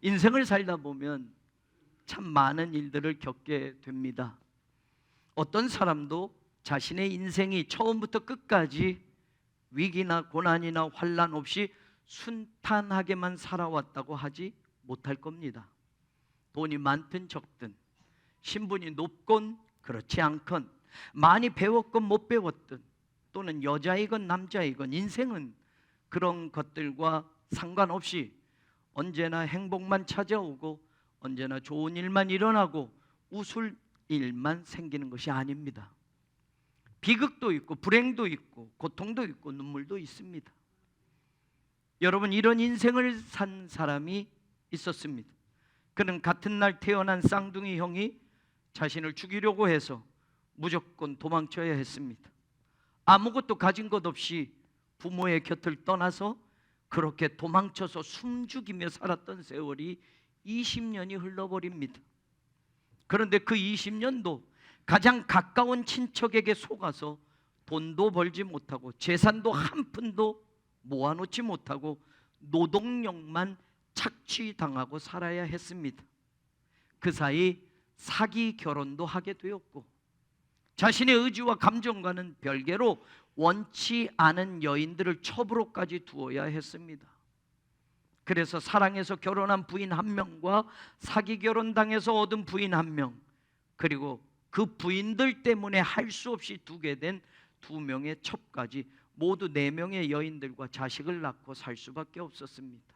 인생을 살다 보면 참 많은 일들을 겪게 됩니다. 어떤 사람도 자신의 인생이 처음부터 끝까지 위기나 고난이나 환난 없이 순탄하게만 살아왔다고 하지 못할 겁니다. 돈이 많든 적든, 신분이 높건 그렇지 않건, 많이 배웠건 못 배웠든, 또는 여자이건 남자이건, 인생은 그런 것들과 상관없이 언제나 행복만 찾아오고 언제나 좋은 일만 일어나고 웃을 일만 생기는 것이 아닙니다. 비극도 있고 불행도 있고 고통도 있고 눈물도 있습니다. 여러분, 이런 인생을 산 사람이 있었습니다. 그는 같은 날 태어난 쌍둥이 형이 자신을 죽이려고 해서 무조건 도망쳐야 했습니다. 아무것도 가진 것 없이 부모의 곁을 떠나서 그렇게 도망쳐서 숨죽이며 살았던 세월이 20년이 흘러버립니다. 그런데 그 20년도 가장 가까운 친척에게 속아서 돈도 벌지 못하고 재산도 한 푼도 모아놓지 못하고 노동력만 착취당하고 살아야 했습니다. 그 사이 사기 결혼도 하게 되었고, 자신의 의지와 감정과는 별개로 원치 않은 여인들을 첩으로까지 두어야 했습니다. 그래서 사랑해서 결혼한 부인 한 명과 사기 결혼당해서 얻은 부인 한 명, 그리고 그 부인들 때문에 할 수 없이 두게 된 2명의 첩까지 모두 4명의 여인들과 자식을 낳고 살 수밖에 없었습니다.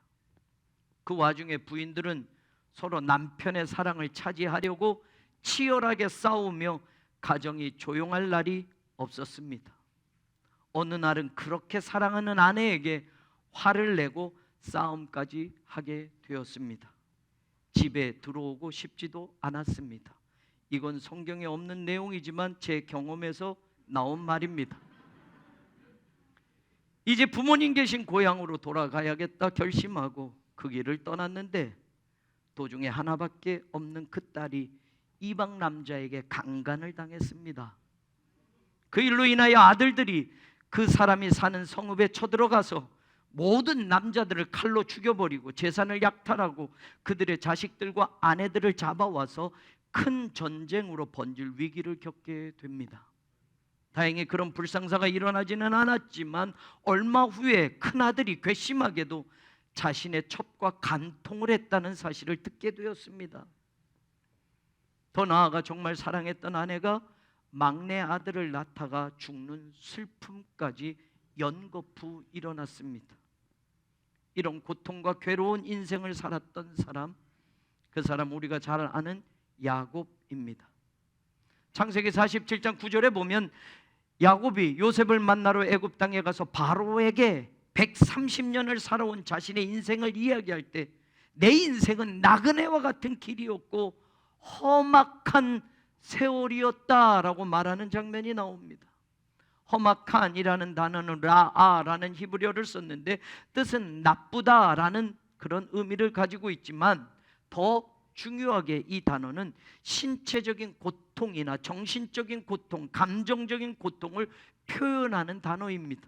그 와중에 부인들은 서로 남편의 사랑을 차지하려고 치열하게 싸우며 가정이 조용할 날이 없었습니다. 어느 날은 그렇게 사랑하는 아내에게 화를 내고 싸움까지 하게 되었습니다. 집에 들어오고 싶지도 않았습니다. 이건 성경에 없는 내용이지만 제 경험에서 나온 말입니다. 이제 부모님 계신 고향으로 돌아가야겠다 결심하고 그 길을 떠났는데, 도중에 하나밖에 없는 그 딸이 이방 남자에게 강간을 당했습니다. 그 일로 인하여 아들들이 그 사람이 사는 성읍에 쳐들어가서 모든 남자들을 칼로 죽여버리고 재산을 약탈하고 그들의 자식들과 아내들을 잡아와서 큰 전쟁으로 번질 위기를 겪게 됩니다. 다행히 그런 불상사가 일어나지는 않았지만 얼마 후에 큰아들이 괘씸하게도 자신의 첩과 간통을 했다는 사실을 듣게 되었습니다. 더 나아가 정말 사랑했던 아내가 막내 아들을 낳다가 죽는 슬픔까지 연거푸 일어났습니다. 이런 고통과 괴로운 인생을 살았던 사람, 그 사람 우리가 잘 아는 야곱입니다. 창세기 47장 9절에 보면 야곱이 요셉을 만나러 애굽 땅에 가서 바로에게 130년을 살아온 자신의 인생을 이야기할 때, 내 인생은 나그네와 같은 길이었고 험악한 세월이었다라고 말하는 장면이 나옵니다. 험악한이라는 단어는 라아라는 히브리어를 썼는데 뜻은 나쁘다라는 그런 의미를 가지고 있지만, 더 중요하게 이 단어는 신체적인 고통이나 정신적인 고통, 감정적인 고통을 표현하는 단어입니다.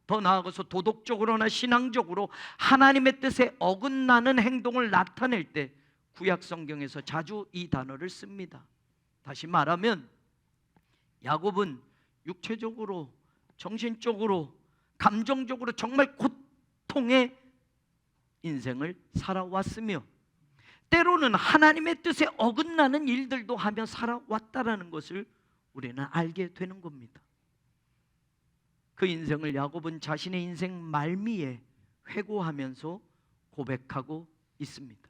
더 나아가서 도덕적으로나 신앙적으로 하나님의 뜻에 어긋나는 행동을 나타낼 때 구약 성경에서 자주 이 단어를 씁니다. 다시 말하면 야곱은 육체적으로, 정신적으로, 감정적으로 정말 고통의 인생을 살아왔으며, 때로는 하나님의 뜻에 어긋나는 일들도 하며 살아왔다라는 것을 우리는 알게 되는 겁니다. 그 인생을 야곱은 자신의 인생 말미에 회고하면서 고백하고 있습니다.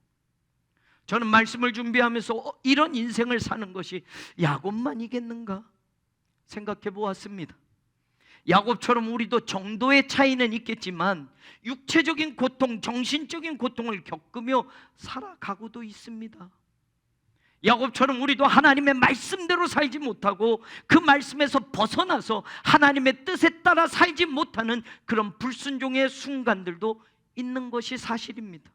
저는 말씀을 준비하면서 이런 인생을 사는 것이 야곱만이겠는가 생각해 보았습니다. 야곱처럼 우리도 정도의 차이는 있겠지만 육체적인 고통, 정신적인 고통을 겪으며 살아가고도 있습니다. 야곱처럼 우리도 하나님의 말씀대로 살지 못하고 그 말씀에서 벗어나서 하나님의 뜻에 따라 살지 못하는 그런 불순종의 순간들도 있는 것이 사실입니다.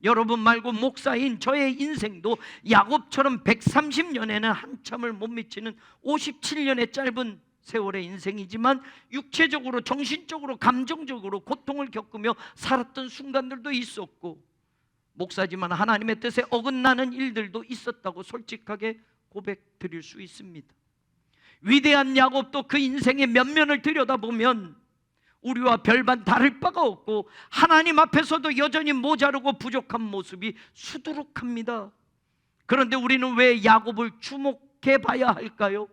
여러분 말고 목사인 저의 인생도 야곱처럼 130년에는 한참을 못 미치는 57년의 짧은 세월의 인생이지만 육체적으로, 정신적으로, 감정적으로 고통을 겪으며 살았던 순간들도 있었고, 목사지만 하나님의 뜻에 어긋나는 일들도 있었다고 솔직하게 고백드릴 수 있습니다. 위대한 야곱도 그 인생의 면면을 들여다보면 우리와 별반 다를 바가 없고 하나님 앞에서도 여전히 모자르고 부족한 모습이 수두룩합니다. 그런데 우리는 왜 야곱을 주목해 봐야 할까요?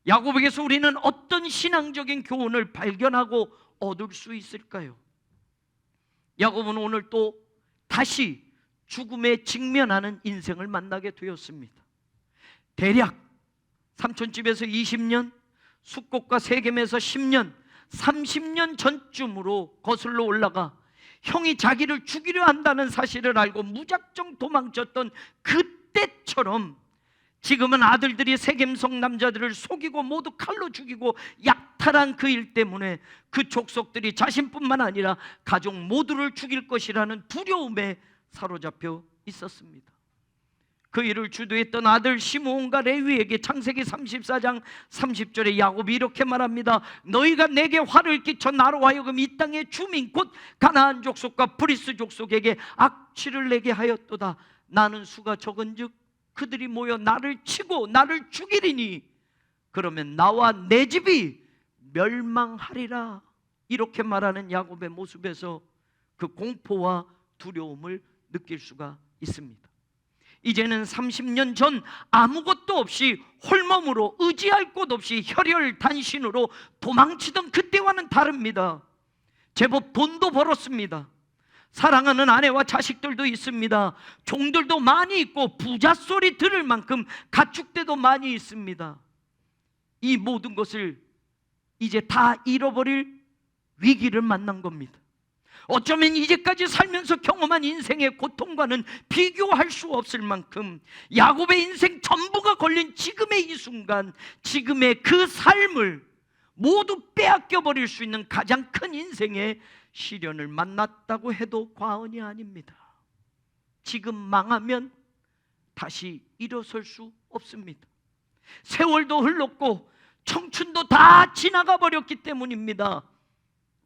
야곱에게서 우리는 어떤 신앙적인 교훈을 발견하고 얻을 수 있을까요? 야곱은 오늘 또 다시 죽음에 직면하는 인생을 만나게 되었습니다. 대략 삼촌집에서 20년, 숫꽃과 세겜에서 10년, 30년 전쯤으로 거슬러 올라가 형이 자기를 죽이려 한다는 사실을 알고 무작정 도망쳤던 그때처럼 지금은 아들들이 세겜성 남자들을 속이고 모두 칼로 죽이고 약탈한 그 일 때문에 그 족속들이 자신뿐만 아니라 가족 모두를 죽일 것이라는 두려움에 사로잡혀 있었습니다. 그 일을 주도했던 아들 시므온과 레위에게 창세기 34장 30절에 야곱이 이렇게 말합니다. 너희가 내게 화를 끼쳐 나로 하여금 이 땅의 주민 곧 가나안 족속과 브리스 족속에게 악취를 내게 하였도다. 나는 수가 적은즉 그들이 모여 나를 치고 나를 죽이리니 그러면 나와 내 집이 멸망하리라. 이렇게 말하는 야곱의 모습에서 그 공포와 두려움을 느낄 수가 있습니다. 이제는 30년 전 아무것도 없이 홀몸으로 의지할 곳 없이 혈혈단신으로 도망치던 그때와는 다릅니다. 제법 돈도 벌었습니다. 사랑하는 아내와 자식들도 있습니다. 종들도 많이 있고 부자 소리 들을 만큼 가축대도 많이 있습니다. 이 모든 것을 이제 다 잃어버릴 위기를 만난 겁니다. 어쩌면 이제까지 살면서 경험한 인생의 고통과는 비교할 수 없을 만큼 야곱의 인생 전부가 걸린 지금의 이 순간, 지금의 그 삶을 모두 빼앗겨 버릴 수 있는 가장 큰 인생의 시련을 만났다고 해도 과언이 아닙니다. 지금 망하면 다시 일어설 수 없습니다. 세월도 흘렀고 청춘도 다 지나가 버렸기 때문입니다.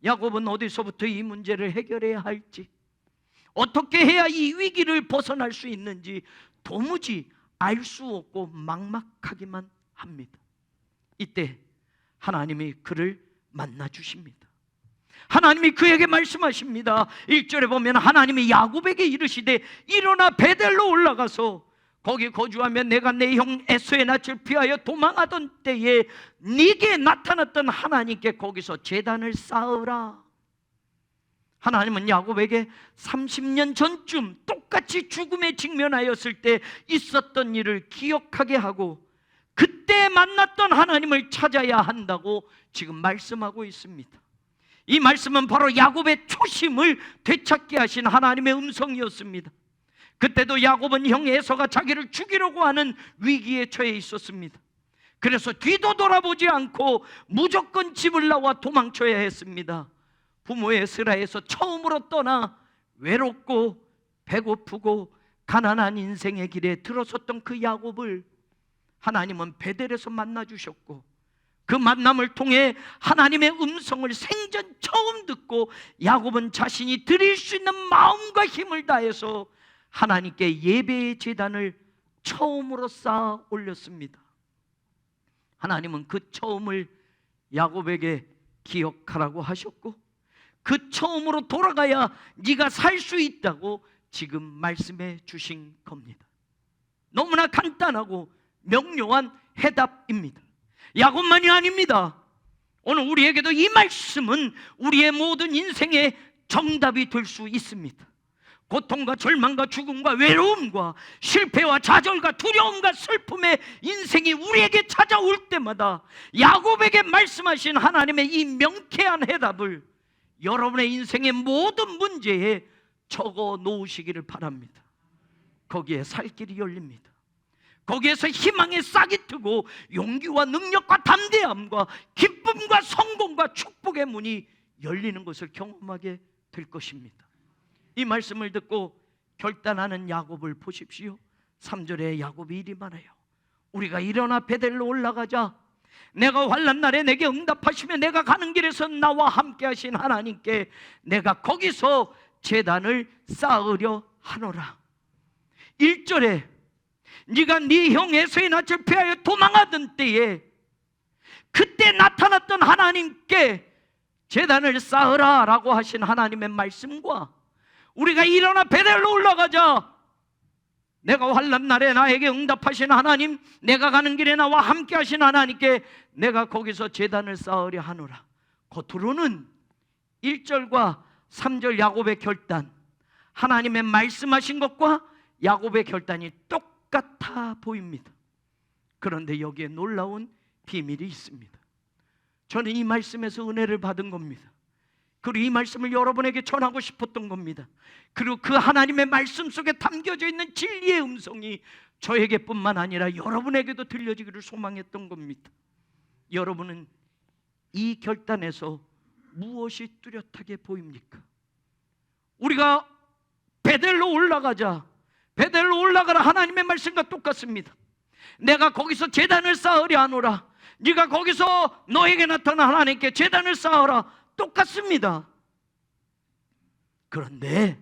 야곱은 어디서부터 이 문제를 해결해야 할지, 어떻게 해야 이 위기를 벗어날 수 있는지 도무지 알 수 없고 막막하기만 합니다. 이때 하나님이 그를 만나 주십니다. 하나님이 그에게 말씀하십니다. 1절에 보면 하나님이 야곱에게 이르시되 일어나 베델로 올라가서 거기 거주하며 내가 내 형 에서의 낯을 피하여 도망하던 때에 네게 나타났던 하나님께 거기서 제단을 쌓으라. 하나님은 야곱에게 30년 전쯤 똑같이 죽음에 직면하였을 때 있었던 일을 기억하게 하고 그때 만났던 하나님을 찾아야 한다고 지금 말씀하고 있습니다. 이 말씀은 바로 야곱의 초심을 되찾게 하신 하나님의 음성이었습니다. 그때도 야곱은 형 에서가 자기를 죽이려고 하는 위기에 처해 있었습니다. 그래서 뒤도 돌아보지 않고 무조건 집을 나와 도망쳐야 했습니다. 부모의 슬하에서 처음으로 떠나 외롭고 배고프고 가난한 인생의 길에 들어섰던 그 야곱을 하나님은 베델에서 만나 주셨고 그 만남을 통해 하나님의 음성을 생전 처음 듣고 야곱은 자신이 드릴 수 있는 마음과 힘을 다해서 하나님께 예배의 제단을 처음으로 쌓아 올렸습니다. 하나님은 그 처음을 야곱에게 기억하라고 하셨고 그 처음으로 돌아가야 네가 살 수 있다고 지금 말씀해 주신 겁니다. 너무나 간단하고 명료한 해답입니다. 야곱만이 아닙니다. 오늘 우리에게도 이 말씀은 우리의 모든 인생의 정답이 될 수 있습니다. 고통과 절망과 죽음과 외로움과 실패와 좌절과 두려움과 슬픔의 인생이 우리에게 찾아올 때마다 야곱에게 말씀하신 하나님의 이 명쾌한 해답을 여러분의 인생의 모든 문제에 적어 놓으시기를 바랍니다. 거기에 살 길이 열립니다. 거기에서 희망의 싹이 트고 용기와 능력과 담대함과 기쁨과 성공과 축복의 문이 열리는 것을 경험하게 될 것입니다. 이 말씀을 듣고 결단하는 야곱을 보십시오. 3절에 야곱이 이리 말해요. 우리가 일어나 베델로 올라가자. 내가 환난 날에 내게 응답하시며 내가 가는 길에서 나와 함께 하신 하나님께 내가 거기서 제단을 쌓으려 하노라. 1절에 네가 네 형 에서의 낯을 피하여 도망하던 때에 그때 나타났던 하나님께 제단을 쌓으라 라고 하신 하나님의 말씀과 우리가 일어나 베델로 올라가자, 내가 환난 날에 나에게 응답하신 하나님, 내가 가는 길에 나와 함께 하신 하나님께 내가 거기서 제단을 쌓으려 하노라. 겉으로는 1절과 3절 야곱의 결단, 하나님의 말씀하신 것과 야곱의 결단이 똑같아 보입니다. 그런데 여기에 놀라운 비밀이 있습니다. 저는 이 말씀에서 은혜를 받은 겁니다. 그리고 이 말씀을 여러분에게 전하고 싶었던 겁니다. 그리고 그 하나님의 말씀 속에 담겨져 있는 진리의 음성이 저에게뿐만 아니라 여러분에게도 들려지기를 소망했던 겁니다. 여러분은 이 결단에서 무엇이 뚜렷하게 보입니까? 우리가 베델로 올라가자, 베델로 올라가라 하나님의 말씀과 똑같습니다. 내가 거기서 제단을 쌓으려 하노라, 네가 거기서 너에게 나타난 하나님께 제단을 쌓아라, 똑같습니다. 그런데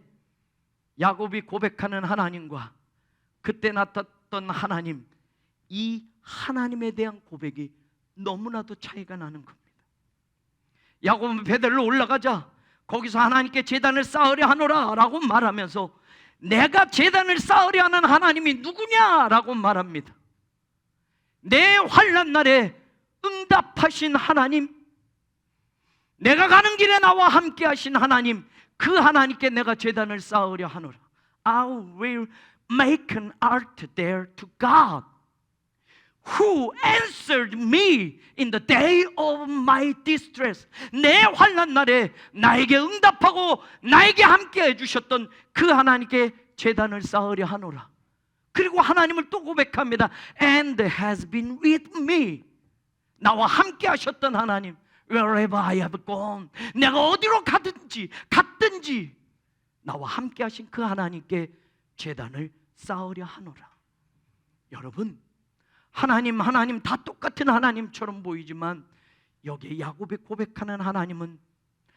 야곱이 고백하는 하나님과 그때 나타났던 하나님, 이 하나님에 대한 고백이 너무나도 차이가 나는 겁니다. 야곱은 베델로 올라가자 거기서 하나님께 제단을 쌓으려 하노라 라고 말하면서 내가 제단을 쌓으려 하는 하나님이 누구냐라고 말합니다. 내 환난 날에 응답하신 하나님, 내가 가는 길에 나와 함께 하신 하나님, 그 하나님께 내가 제단을 쌓으려 하노라. I will make an altar there to God who answered me in the day of my distress. 내 환난 날에 나에게 응답하고 나에게 함께 해주셨던 그 하나님께 제단을 쌓으려 하노라. 그리고 하나님을 또 고백합니다. And has been with me. 나와 함께 하셨던 하나님, wherever I have gone, 내가 어디로 갔든지 나와 함께 하신 그 하나님께 제단을 쌓으려 하노라. 여러분, 하나님 다 똑같은 하나님처럼 보이지만 여기에 야곱이 고백하는 하나님은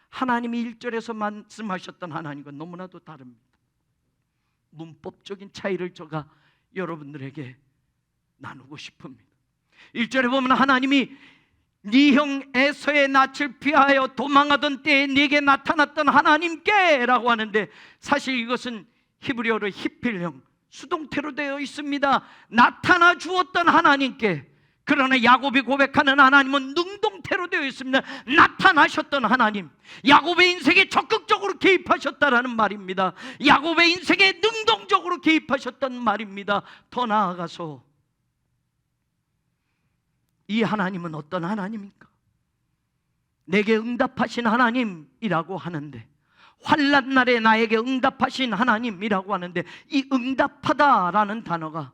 하나님이 1절에서 말씀하셨던 하나님과 너무나도 다릅니다. 문법적인 차이를 제가 여러분들에게 나누고 싶습니다. 1절에 보면 하나님이 네 형 에서의 낯을 피하여 도망하던 때에 네게 나타났던 하나님께 라고 하는데, 사실 이것은 히브리어로 히필형, 수동태로 되어 있습니다. 나타나 주었던 하나님께. 그러나 야곱이 고백하는 하나님은 능동태로 되어 있습니다. 나타나셨던 하나님, 야곱의 인생에 적극적으로 개입하셨다라는 말입니다. 야곱의 인생에 능동적으로 개입하셨던 말입니다. 더 나아가서 이 하나님은 어떤 하나님입니까? 내게 응답하신 하나님이라고 하는데, 환난 날에 나에게 응답하신 하나님이라고 하는데, 이 응답하다라는 단어가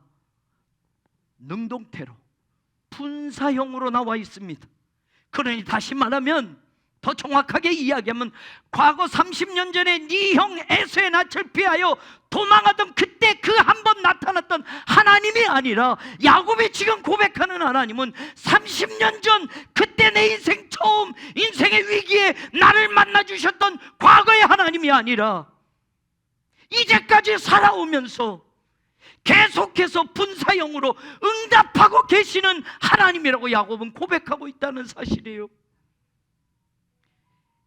능동태로 분사형으로 나와 있습니다. 그러니 다시 말하면, 더 정확하게 이야기하면 과거 30년 전에 네 형 에서의 낯을 피하여 도망하던 그때 그 한 번 나타났던 하나님이 아니라, 야곱이 지금 고백하는 하나님은 30년 전 그때 내 인생 처음 인생의 위기에 나를 만나 주셨던 과거의 하나님이 아니라 이제까지 살아오면서 계속해서 분사형으로 응답하고 계시는 하나님이라고 야곱은 고백하고 있다는 사실이에요.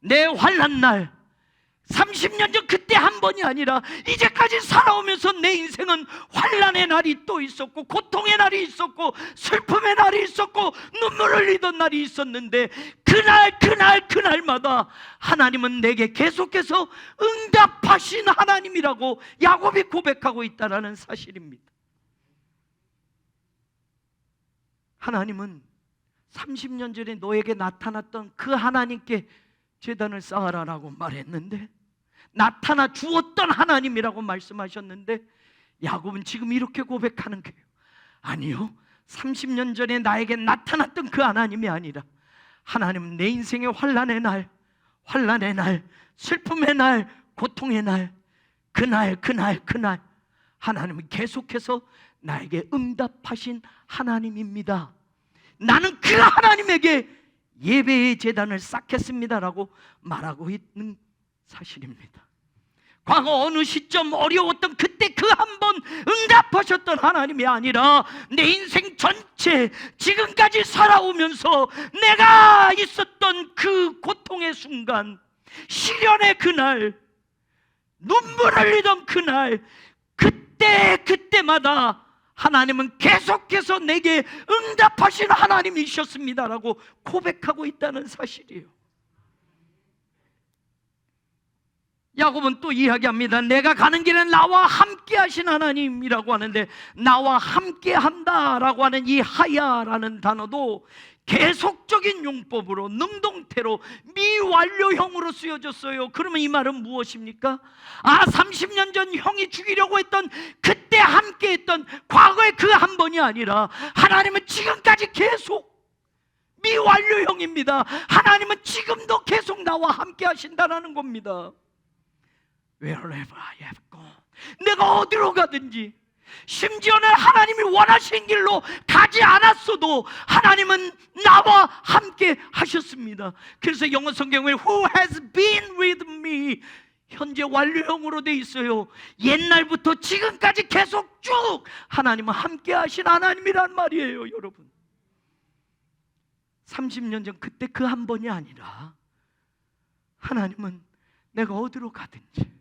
내 환난 날 30년 전 그때 한 번이 아니라 이제까지 살아오면서 내 인생은 환난의 날이 또 있었고, 고통의 날이 있었고, 슬픔의 날이 있었고, 눈물을 흘리던 날이 있었는데, 그날마다 하나님은 내게 계속해서 응답하신 하나님이라고 야곱이 고백하고 있다는 사실입니다. 하나님은 30년 전에 너에게 나타났던 그 하나님께 제단을 쌓아라라고 말했는데, 나타나 주었던 하나님이라고 말씀하셨는데, 야곱은 지금 이렇게 고백하는 거예요. 아니요, 30년 전에 나에게 나타났던 그 하나님이 아니라, 하나님은 내 인생의 환난의 날, 슬픔의 날, 고통의 날, 그날 하나님은 계속해서 나에게 응답하신 하나님입니다. 나는 그 하나님에게 예배의 제단을 쌓겠습니다라고 말하고 있는 사실입니다. 과거 어느 시점 어려웠던 그때 그 한 번 응답하셨던 하나님이 아니라 내 인생 전체 지금까지 살아오면서 내가 있었던 그 고통의 순간, 시련의 그날, 눈물 흘리던 그날, 그때마다 하나님은 계속해서 내게 응답하신 하나님이셨습니다라고 고백하고 있다는 사실이에요. 야곱은 또 이야기합니다. 내가 가는 길은 나와 함께 하신 하나님이라고 하는데, 나와 함께 한다라고 하는 이 하야라는 단어도 계속적인 용법으로, 능동태로, 미완료형으로 쓰여졌어요. 그러면 이 말은 무엇입니까? 30년 전 형이 죽이려고 했던, 그때 함께 했던 과거의 그 한 번이 아니라 하나님은 지금까지 계속 미완료형입니다. 하나님은 지금도 계속 나와 함께 하신다는 겁니다. Wherever I have gone, 내가 어디로 가든지, 심지어는 하나님이 원하신 길로 가지 않았어도 하나님은 나와 함께 하셨습니다. 그래서 영어 성경에 Who has been with me, 현재 완료형으로 돼 있어요. 옛날부터 지금까지 계속 쭉 하나님은 함께 하신 하나님이란 말이에요. 여러분, 30년 전 그때 그 한 번이 아니라 하나님은 내가 어디로 가든지,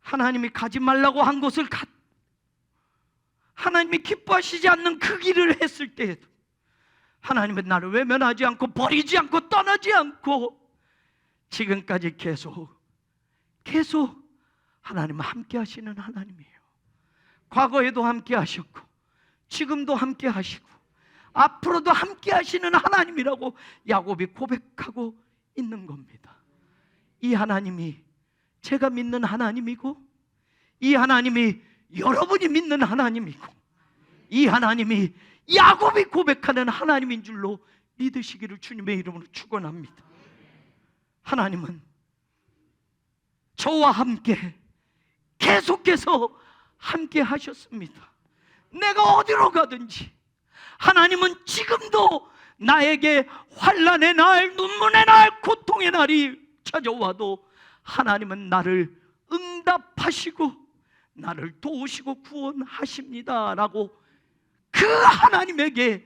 하나님이 가지 말라고 한 곳을 하나님이 기뻐하시지 않는 그 길을 했을 때에도 하나님은 나를 외면하지 않고 버리지 않고 떠나지 않고 지금까지 계속 하나님은 함께 하시는 하나님이에요. 과거에도 함께 하셨고 지금도 함께 하시고 앞으로도 함께 하시는 하나님이라고 야곱이 고백하고 있는 겁니다. 이 하나님이 제가 믿는 하나님이고, 이 하나님이 여러분이 믿는 하나님이고, 이 하나님이 야곱이 고백하는 하나님인 줄로 믿으시기를 주님의 이름으로 축원합니다. 하나님은 저와 함께 계속해서 함께 하셨습니다. 내가 어디로 가든지 하나님은 지금도 나에게 환난의 날, 눈물의 날, 고통의 날이 찾아와도 하나님은 나를 응답하시고 나를 도우시고 구원하십니다 라고, 그 하나님에게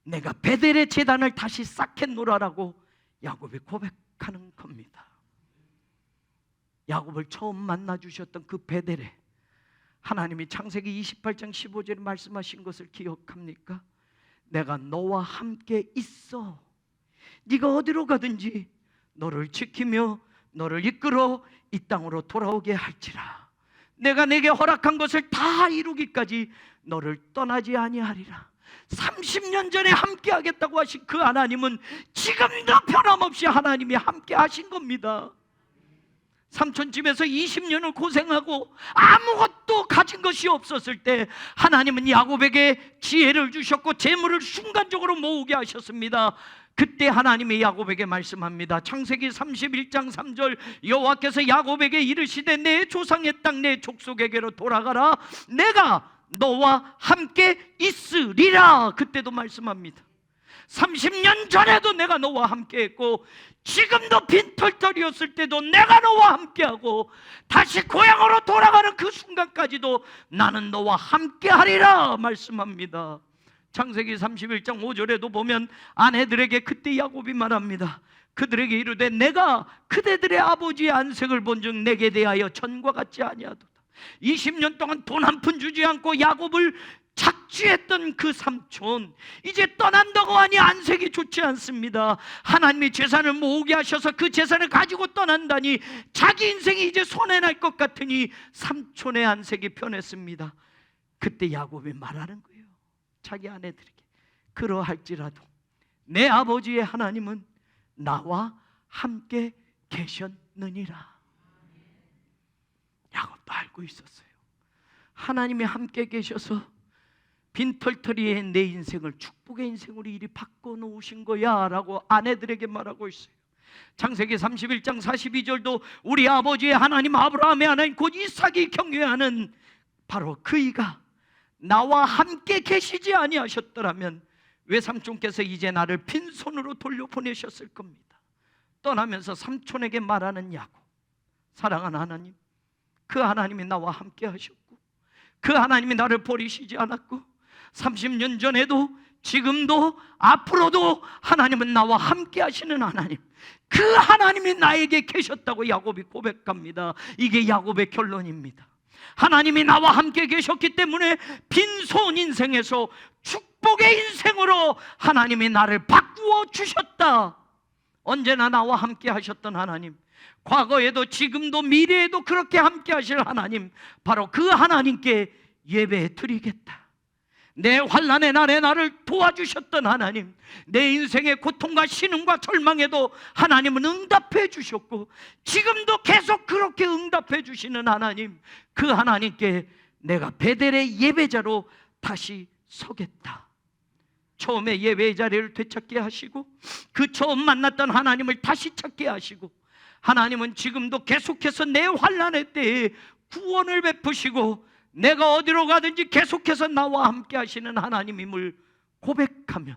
내가 베델의 제단을 다시 쌓겠노라라고 야곱이 고백하는 겁니다. 야곱을 처음 만나 주셨던 그 베델에 하나님이 창세기 28장 15절에 말씀하신 것을 기억합니까? 내가 너와 함께 있어, 네가 어디로 가든지 너를 지키며 너를 이끌어 이 땅으로 돌아오게 할지라. 내가 내게 허락한 것을 다 이루기까지 너를 떠나지 아니하리라. 30년 전에 함께 하겠다고 하신 그 하나님은 지금도 변함없이 하나님이 함께 하신 겁니다. 삼촌집에서 20년을 고생하고 아무것도 가진 것이 없었을 때 하나님은 야곱에게 지혜를 주셨고 재물을 순간적으로 모으게 하셨습니다. 그때 하나님이 야곱에게 말씀합니다. 창세기 31장 3절, 여호와께서 야곱에게 이르시되 내 조상의 땅 내 족속에게로 돌아가라, 내가 너와 함께 있으리라. 그때도 말씀합니다. 30년 전에도 내가 너와 함께 했고 지금도 빈털털이었을 때도 내가 너와 함께하고 다시 고향으로 돌아가는 그 순간까지도 나는 너와 함께하리라 말씀합니다. 창세기 31장 5절에도 보면 아내들에게 그때 야곱이 말합니다. 그들에게 이르되 내가 그대들의 아버지의 안색을 본즉 내게 대하여 전과 같지 아니하도다. 20년 동안 돈 한 푼 주지 않고 야곱을 착취했던 그 삼촌, 이제 떠난다고 하니 안색이 좋지 않습니다. 하나님이 재산을 모으게 하셔서 그 재산을 가지고 떠난다니 자기 인생이 이제 손해날 것 같으니 삼촌의 안색이 변했습니다. 그때 야곱이 말하는 거예요. 자기 아내들에게 그러할지라도 내 아버지의 하나님은 나와 함께 계셨느니라. 야곱도 알고 있었어요. 하나님이 함께 계셔서 빈털터리의 내 인생을 축복의 인생으로 이리 바꿔놓으신 거야 라고 아내들에게 말하고 있어요. 창세기 31장 42절도 우리 아버지의 하나님 아브라함의 하나님 곧 이삭이 경외하는 바로 그이가 나와 함께 계시지 아니하셨더라면 외삼촌께서 이제 나를 빈손으로 돌려보내셨을 겁니다. 떠나면서 삼촌에게 말하는 야곱, 사랑하는 하나님, 그 하나님이 나와 함께 하셨고, 그 하나님이 나를 버리시지 않았고, 30년 전에도 지금도 앞으로도 하나님은 나와 함께 하시는 하나님, 그 하나님이 나에게 계셨다고 야곱이 고백합니다. 이게 야곱의 결론입니다. 하나님이 나와 함께 계셨기 때문에 빈손 인생에서 축복의 인생으로 하나님이 나를 바꾸어 주셨다. 언제나 나와 함께 하셨던 하나님, 과거에도 지금도 미래에도 그렇게 함께 하실 하나님, 바로 그 하나님께 예배 드리겠다. 내 환난의 날에 나를 도와주셨던 하나님, 내 인생의 고통과 신음과 절망에도 하나님은 응답해 주셨고, 지금도 계속 그렇게 응답해 주시는 하나님, 그 하나님께 내가 베델의 예배자로 다시 서겠다. 처음에 예배의 자리를 되찾게 하시고, 그 처음 만났던 하나님을 다시 찾게 하시고, 하나님은 지금도 계속해서 내 환난의 때에 구원을 베푸시고, 내가 어디로 가든지 계속해서 나와 함께 하시는 하나님임을 고백하며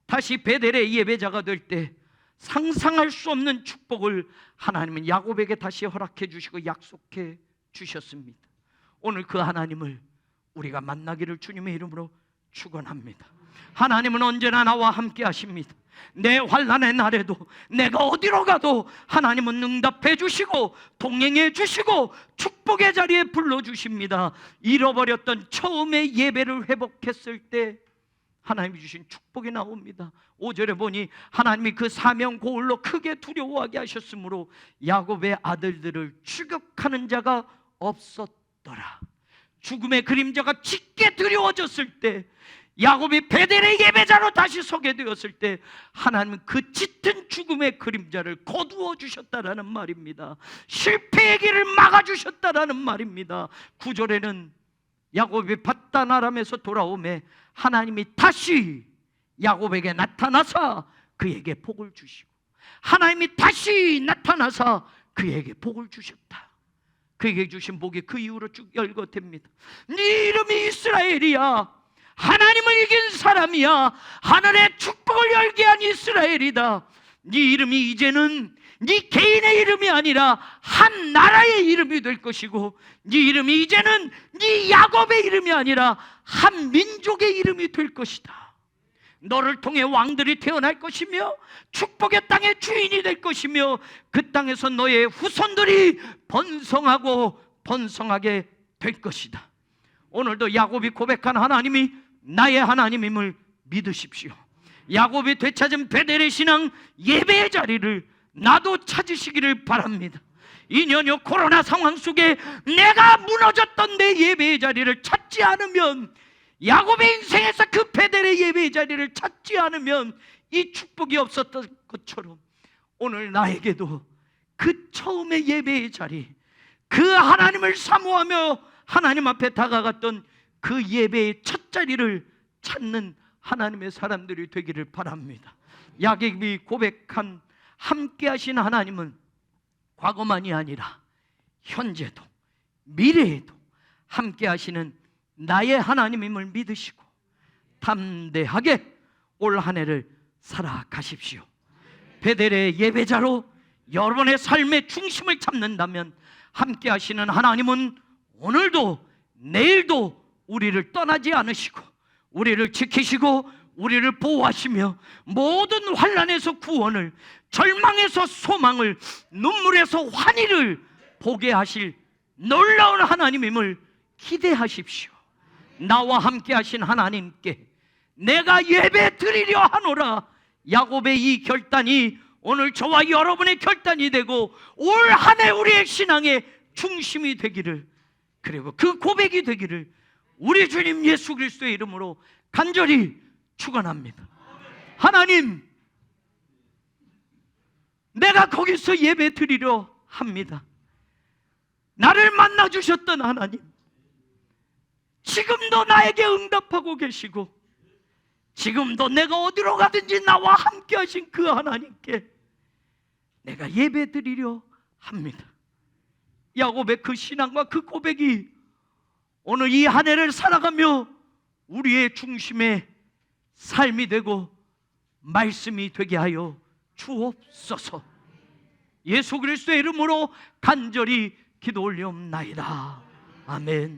다시 베델의 예배자가 될 때 상상할 수 없는 축복을 하나님은 야곱에게 다시 허락해 주시고 약속해 주셨습니다. 오늘 그 하나님을 우리가 만나기를 주님의 이름으로 축원합니다. 하나님은 언제나 나와 함께 하십니다. 내 환난의 날에도 내가 어디로 가도 하나님은 응답해 주시고 동행해 주시고 축복의 자리에 불러주십니다. 잃어버렸던 처음의 예배를 회복했을 때 하나님이 주신 축복이 나옵니다. 5절에 보니 하나님이 그 사명 고울로 크게 두려워하게 하셨으므로 야곱의 아들들을 추격하는 자가 없었더라. 죽음의 그림자가 짙게 두려워졌을 때, 야곱이 베델의 예배자로 다시 서게 되었을 때 하나님은 그 짙은 죽음의 그림자를 거두어 주셨다라는 말입니다. 실패의 길을 막아주셨다라는 말입니다. 9절에는 야곱이 밧단 아람에서 돌아오매 하나님이 다시 야곱에게 나타나사 그에게 복을 주시고, 하나님이 다시 나타나사 그에게 복을 주셨다. 그에게 주신 복이 그 이후로 쭉 열거됩니다. 네 이름이 이스라엘이야. 하나님을 이긴 사람이야. 하늘의 축복을 열게 한 이스라엘이다. 네 이름이 이제는 네 개인의 이름이 아니라 한 나라의 이름이 될 것이고, 네 이름이 이제는 네 야곱의 이름이 아니라 한 민족의 이름이 될 것이다. 너를 통해 왕들이 태어날 것이며 축복의 땅의 주인이 될 것이며 그 땅에서 너의 후손들이 번성하고 번성하게 될 것이다. 오늘도 야곱이 고백한 하나님이 나의 하나님임을 믿으십시오. 야곱이 되찾은 베델의 신앙 예배의 자리를 나도 찾으시기를 바랍니다. 2년여 코로나 상황 속에 내가 무너졌던 내 예배의 자리를 찾지 않으면, 야곱의 인생에서 그 베델의 예배의 자리를 찾지 않으면 이 축복이 없었던 것처럼 오늘 나에게도 그 처음의 예배의 자리, 그 하나님을 사모하며 하나님 앞에 다가갔던 그 예배의 첫 자리를 찾는 하나님의 사람들이 되기를 바랍니다. 야곱이 고백한 함께 하신 하나님은 과거만이 아니라 현재도 미래에도 함께 하시는 나의 하나님임을 믿으시고 담대하게 올 한 해를 살아가십시오. 베델의 예배자로 여러분의 삶의 중심을 잡는다면 함께 하시는 하나님은 오늘도 내일도 우리를 떠나지 않으시고 우리를 지키시고 우리를 보호하시며 모든 환난에서 구원을, 절망에서 소망을, 눈물에서 환희를 보게 하실 놀라운 하나님임을 기대하십시오. 나와 함께 하신 하나님께 내가 예배 드리려 하노라. 야곱의 이 결단이 오늘 저와 여러분의 결단이 되고 올 한 해 우리의 신앙의 중심이 되기를, 그리고 그 고백이 되기를 우리 주님 예수 그리스도의 이름으로 간절히 축원합니다. 하나님, 내가 거기서 예배 드리려 합니다. 나를 만나 주셨던 하나님, 지금도 나에게 응답하고 계시고 지금도 내가 어디로 가든지 나와 함께 하신 그 하나님께 내가 예배 드리려 합니다. 야곱의 그 신앙과 그 고백이 오늘 이 한 해를 살아가며 우리의 중심의 삶이 되고 말씀이 되게 하여 주옵소서. 예수 그리스도의 이름으로 간절히 기도 올리옵나이다. 아멘.